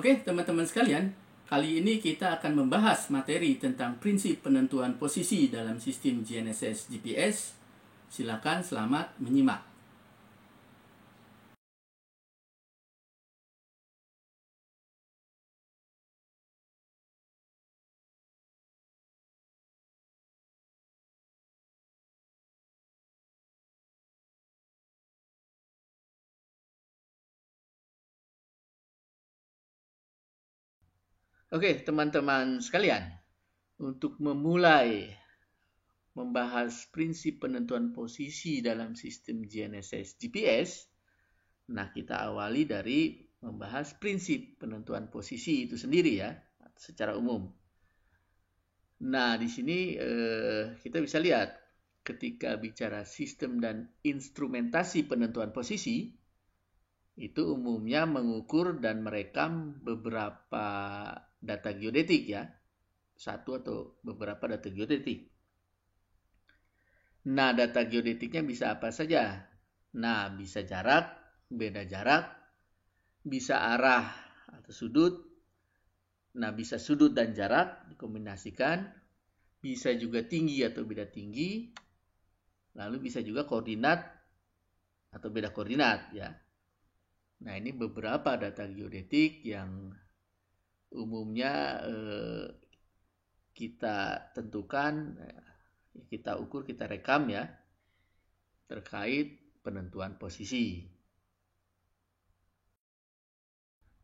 Oke, teman-teman sekalian, kali ini kita akan membahas materi tentang prinsip penentuan posisi dalam sistem GNSS GPS. Silakan selamat menyimak. Oke, teman-teman sekalian, untuk memulai membahas prinsip penentuan posisi dalam sistem GNSS GPS, nah kita awali dari membahas prinsip penentuan posisi itu sendiri ya, secara umum. Nah, di sini kita bisa lihat ketika bicara sistem dan instrumentasi penentuan posisi, itu umumnya mengukur dan merekam beberapa data geodetik ya, satu atau beberapa data geodetik. Nah, data geodetiknya bisa apa saja? Nah, bisa jarak, beda jarak, bisa arah atau sudut. Nah, bisa sudut dan jarak dikombinasikan, bisa juga tinggi atau beda tinggi, lalu bisa juga koordinat atau beda koordinat ya. Nah, ini beberapa data geodetik yang umumnya kita tentukan, kita ukur, kita rekam ya, terkait penentuan posisi.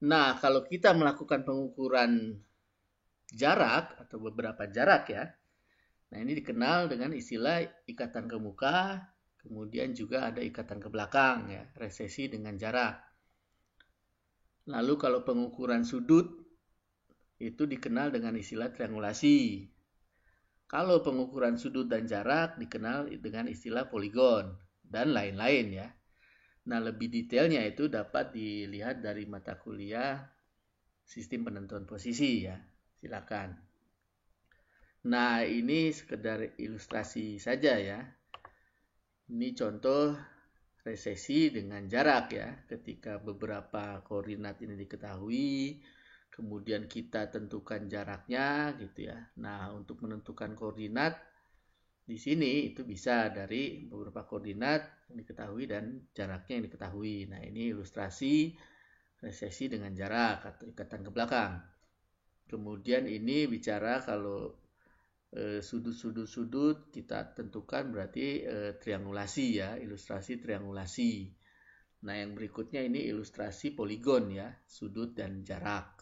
Nah, kalau kita melakukan pengukuran jarak atau beberapa jarak ya, nah ini dikenal dengan istilah ikatan ke muka, kemudian juga ada ikatan ke belakang ya, resesi dengan jarak. Lalu kalau pengukuran sudut itu dikenal dengan istilah triangulasi. Kalau pengukuran sudut dan jarak dikenal dengan istilah poligon dan lain-lain ya. Nah, lebih detailnya itu dapat dilihat dari mata kuliah sistem penentuan posisi ya. Silakan. Nah, ini sekedar ilustrasi saja ya. Ini contoh resesi dengan jarak ya. Ketika beberapa koordinat ini diketahui, kemudian kita tentukan jaraknya gitu ya. Nah, untuk menentukan koordinat di sini itu bisa dari beberapa koordinat yang diketahui dan jaraknya yang diketahui. Nah, ini ilustrasi resesi dengan jarak atau ikatan ke belakang. Kemudian ini bicara kalau sudut-sudut kita tentukan berarti triangulasi ya, ilustrasi triangulasi. Nah, yang berikutnya ini ilustrasi poligon ya, sudut dan jarak.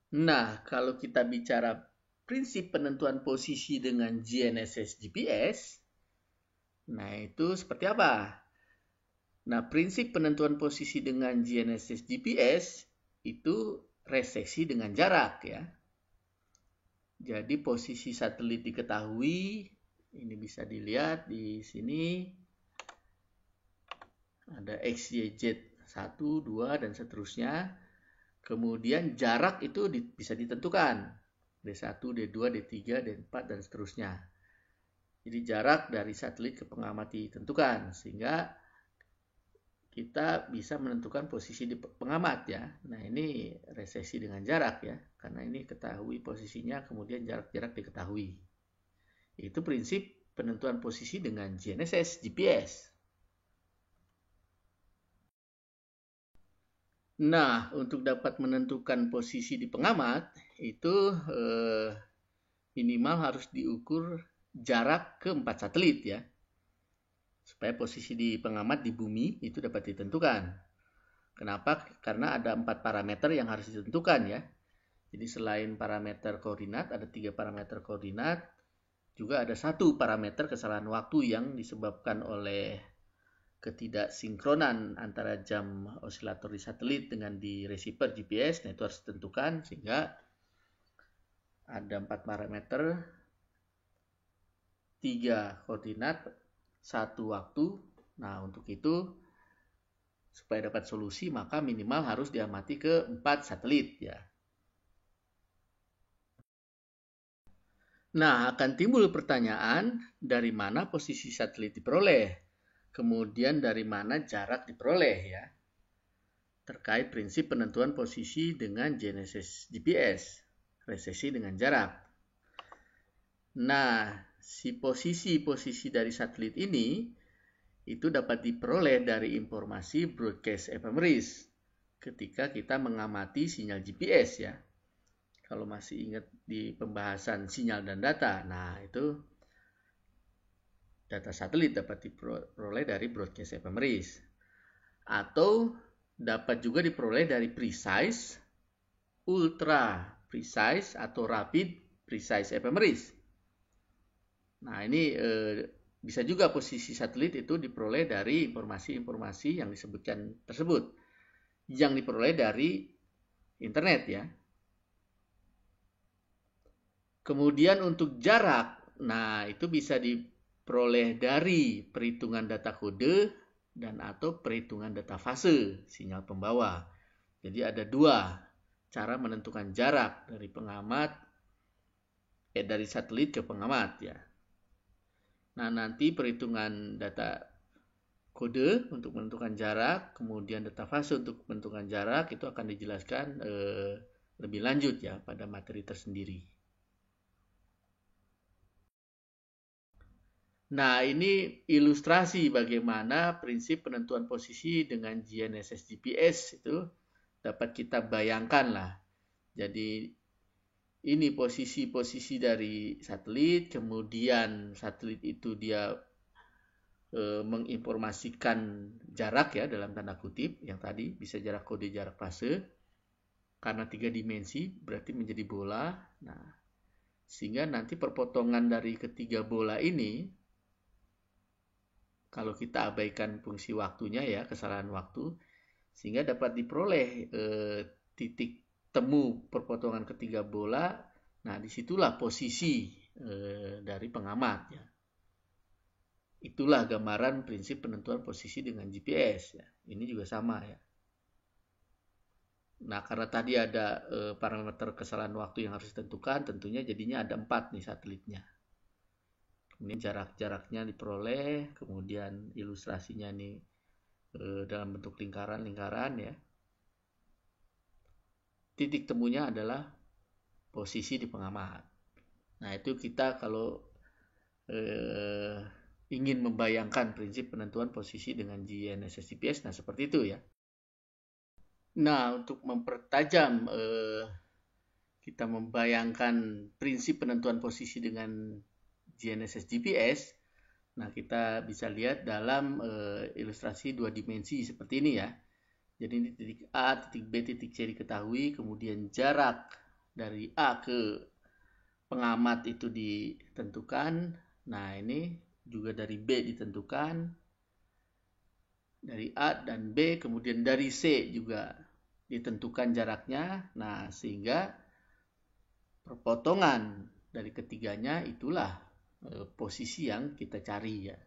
Nah, kalau kita bicara prinsip penentuan posisi dengan GNSS GPS, nah itu seperti apa? Nah, prinsip penentuan posisi dengan GNSS GPS itu resesi dengan jarak ya. Jadi posisi satelit diketahui, ini bisa dilihat di sini ada X, Y, Z 1, 2 dan seterusnya. Kemudian jarak itu bisa ditentukan. D1, D2, D3, D4 dan seterusnya. Jadi jarak dari satelit ke pengamat ditentukan sehingga kita bisa menentukan posisi di pengamat ya. Nah, ini resesi dengan jarak ya, karena ini ketahui posisinya, kemudian jarak-jarak diketahui. Itu prinsip penentuan posisi dengan GNSS GPS. Nah, untuk dapat menentukan posisi di pengamat itu minimal harus diukur jarak ke 4 satelit ya, supaya posisi di pengamat di bumi itu dapat ditentukan. Kenapa? Karena ada 4 parameter yang harus ditentukan ya. Jadi selain parameter koordinat, ada 3 parameter koordinat, juga ada 1 parameter kesalahan waktu yang disebabkan oleh ketidaksinkronan antara jam osilator di satelit dengan di receiver GPS. Nah, itu harus ditentukan sehingga ada 4 parameter, 3 koordinat, 1 waktu. Nah, untuk itu supaya dapat solusi maka minimal harus diamati ke 4 satelit ya. Nah, akan timbul pertanyaan dari mana posisi satelit diperoleh. kemudian dari mana jarak diperoleh ya, terkait prinsip penentuan posisi dengan GNSS GPS, resesi dengan jarak. Nah, si posisi-posisi dari satelit ini itu dapat diperoleh dari informasi broadcast ephemeris ketika kita mengamati sinyal GPS ya. Kalau masih ingat di pembahasan sinyal dan data, nah itu data satelit dapat diperoleh dari broadcast ephemeris. Atau dapat juga diperoleh dari precise, ultra precise, atau rapid precise ephemeris. Nah ini bisa juga posisi satelit itu diperoleh dari informasi-informasi yang disebutkan tersebut, yang diperoleh dari internet ya. Kemudian untuk jarak, nah itu bisa diperoleh dari perhitungan data kode dan atau perhitungan data fase sinyal pembawa. Jadi ada dua cara menentukan jarak dari pengamat, dari satelit ke pengamat ya. Nah nanti perhitungan data kode untuk menentukan jarak, kemudian data fase untuk menentukan jarak itu akan dijelaskan lebih lanjut ya pada materi tersendiri. Nah, ini ilustrasi bagaimana prinsip penentuan posisi dengan GNSS GPS itu dapat kita bayangkan lah. Jadi, ini posisi-posisi dari satelit, kemudian satelit itu dia menginformasikan jarak ya dalam tanda kutip, yang tadi bisa jarak kode, jarak fase. Karena 3 dimensi berarti menjadi bola. Nah, sehingga nanti perpotongan dari ketiga bola ini, kalau kita abaikan fungsi waktunya ya, kesalahan waktu, sehingga dapat diperoleh titik temu perpotongan ketiga bola. Nah, disitulah posisi dari pengamat ya. Itulah gambaran prinsip penentuan posisi dengan GPS ya. Ini juga sama ya. Nah, karena tadi ada parameter kesalahan waktu yang harus ditentukan, tentunya jadinya ada 4 nih satelitnya. Kemudian jarak-jaraknya diperoleh, kemudian ilustrasinya nih dalam bentuk lingkaran-lingkaran ya. Titik temunya adalah posisi di pengamat. Nah itu kita kalau ingin membayangkan prinsip penentuan posisi dengan GNSS GPS, nah seperti itu ya. Nah untuk mempertajam kita membayangkan prinsip penentuan posisi dengan GNSS GPS, nah kita bisa lihat dalam ilustrasi 2 dimensi seperti ini ya. Jadi ini titik A, titik B, titik C diketahui, kemudian jarak dari A ke pengamat itu ditentukan. Nah ini juga dari B ditentukan, dari A dan B, kemudian dari C juga ditentukan jaraknya. Nah sehingga perpotongan dari ketiganya itulah posisi yang kita cari ya.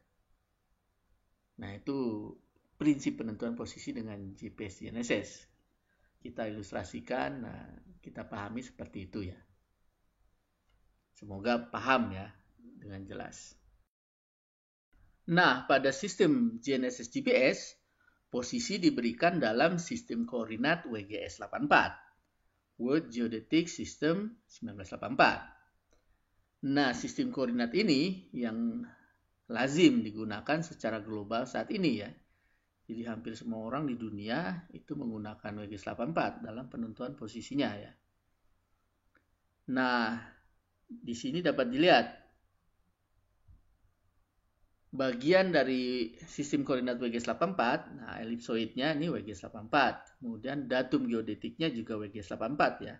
Nah itu prinsip penentuan posisi dengan GPS GNSS. Kita ilustrasikan, nah kita pahami seperti itu ya. Semoga paham ya dengan jelas. Nah, pada sistem GNSS GPS, posisi diberikan dalam sistem koordinat WGS 84, World Geodetic System 1984. Nah, sistem koordinat ini yang lazim digunakan secara global saat ini ya. Jadi hampir semua orang di dunia itu menggunakan WGS 84 dalam penentuan posisinya ya. Nah, di sini dapat dilihat bagian dari sistem koordinat WGS 84, nah elipsoidnya ini WGS 84. Kemudian datum geodetiknya juga WGS 84 ya.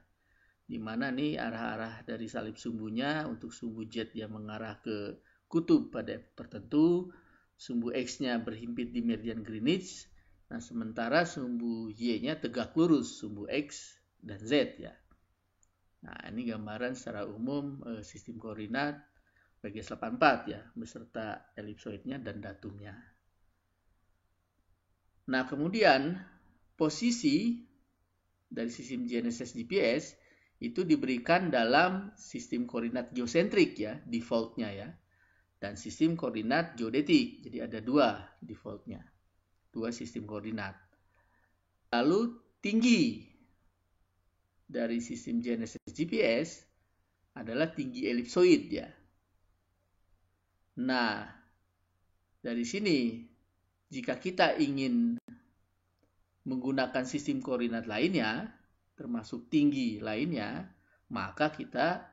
Di mana nih arah-arah dari salib sumbunya, untuk sumbu Z yang mengarah ke kutub pada tertentu, sumbu X-nya berhimpit di meridian Greenwich, nah sementara sumbu Y-nya tegak lurus, sumbu X dan Z ya. Nah ini gambaran secara umum sistem koordinat WGS 84 ya, beserta elipsoidnya dan datumnya. Nah kemudian posisi dari sistem GNSS GPS itu diberikan dalam sistem koordinat geosentrik ya, defaultnya ya. dan sistem koordinat geodetik. Jadi ada dua defaultnya, dua sistem koordinat. Lalu tinggi dari sistem GNSS GPS adalah tinggi elipsoid ya. Nah, dari sini jika kita ingin menggunakan sistem koordinat lainnya, termasuk tinggi lainnya, maka kita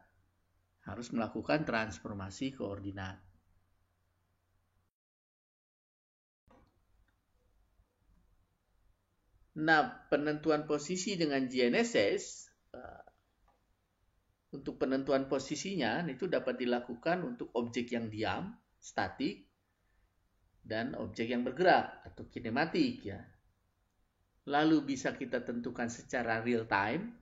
harus melakukan transformasi koordinat. Nah, penentuan posisi dengan GNSS, untuk penentuan posisinya itu dapat dilakukan untuk objek yang diam, statik, dan objek yang bergerak atau kinematik ya. Lalu bisa kita tentukan secara real time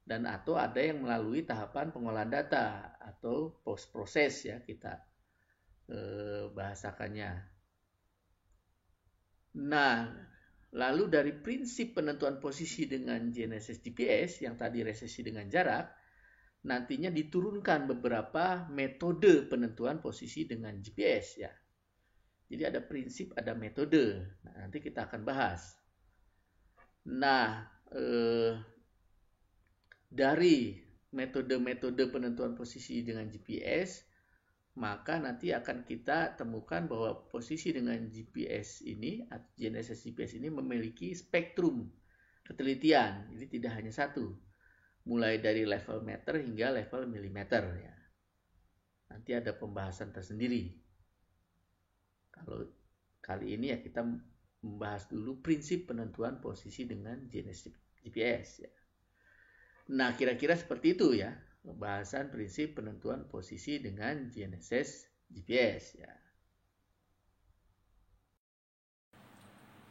dan atau ada yang melalui tahapan pengolahan data atau post proses ya kita bahasakannya. Nah, lalu dari prinsip penentuan posisi dengan GNSS GPS yang tadi resesi dengan jarak, nantinya diturunkan beberapa metode penentuan posisi dengan GPS ya. Jadi ada prinsip, ada metode. Nah, nanti kita akan bahas. Nah, dari metode-metode penentuan posisi dengan GPS, maka nanti akan kita temukan bahwa posisi dengan GPS ini, GNSS GPS ini memiliki spektrum ketelitian. Jadi tidak hanya satu, mulai dari level meter hingga level milimeter ya. Nanti ada pembahasan tersendiri. Kalau kali ini ya kita membahas dulu prinsip penentuan posisi dengan GNSS GPS ya. Nah, kira-kira seperti itu ya, pembahasan prinsip penentuan posisi dengan GNSS GPS ya.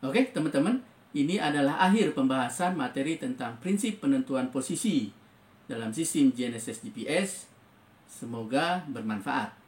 Oke, teman-teman, ini adalah akhir pembahasan materi tentang prinsip penentuan posisi dalam sistem GNSS GPS. Semoga bermanfaat.